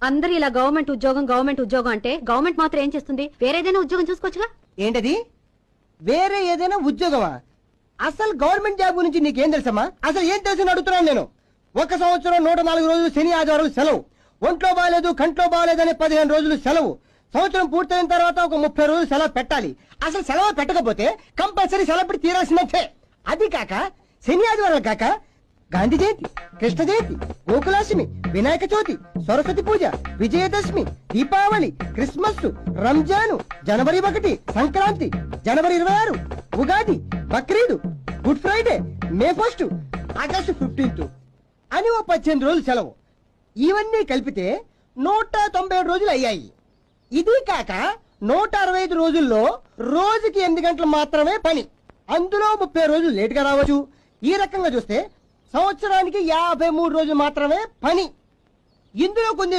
అందరూ ఇలా గవర్నమెంట్ ఉద్యోగం అంటే గవర్నమెంట్ మాత్రం ఏం చేస్తుంది? వేరేదైనా ఉద్యోగం చూసుకోవచ్చుగా. ఏంటది? వేరే ఏదైనా ఉద్యోగమా? అసలు గవర్నమెంట్ జాబ్ గురించి నీకేం తెలుసమ్మా? అసలు ఏం తెలుసు అడుగుతున్నాను నేను. 1 సంవత్సరం 104 రోజులు శని ఆదివారాలు సెలవు, ఒంట్లో బాగాలేదు కంట్లో బాగాలేదని 15 రోజులు సెలవు, సంవత్సరం పూర్తయిన తర్వాత ఒక 30 రోజులు సెలవు పెట్టాలి. అసలు సెలవు పెట్టకపోతే కంపల్సరీ సెలవు పెట్టి తీరాల్సినట్టే. అది కాక శని ఆదివారాలు కాక గాంధీ జయంతి, కృష్ణ జయంతి, గోకులాష్టమి, వినాయక చవితి, సరస్వతి పూజ, విజయదశమి, దీపావళి, క్రిస్మస్, రంజాను, జనవరి 1, సంక్రాంతి, జనవరి 26, ఉగాది, బక్రీద్, గుడ్ ఫ్రైడే, మే 1, ఆగస్టు 15 అని ఓ 18 రోజులు సెలవు. ఇవన్నీ కలిపితే 197 రోజులు అయ్యాయి. ఇది కాక 165 రోజుల్లో రోజుకి 8 గంటలు మాత్రమే పని. అందులో 30 రోజులు లేటుగా రావచ్చు. ఈ రకంగా చూస్తే సంవత్సరానికి 53 రోజులు మాత్రమే పని. ఇందులో కొన్ని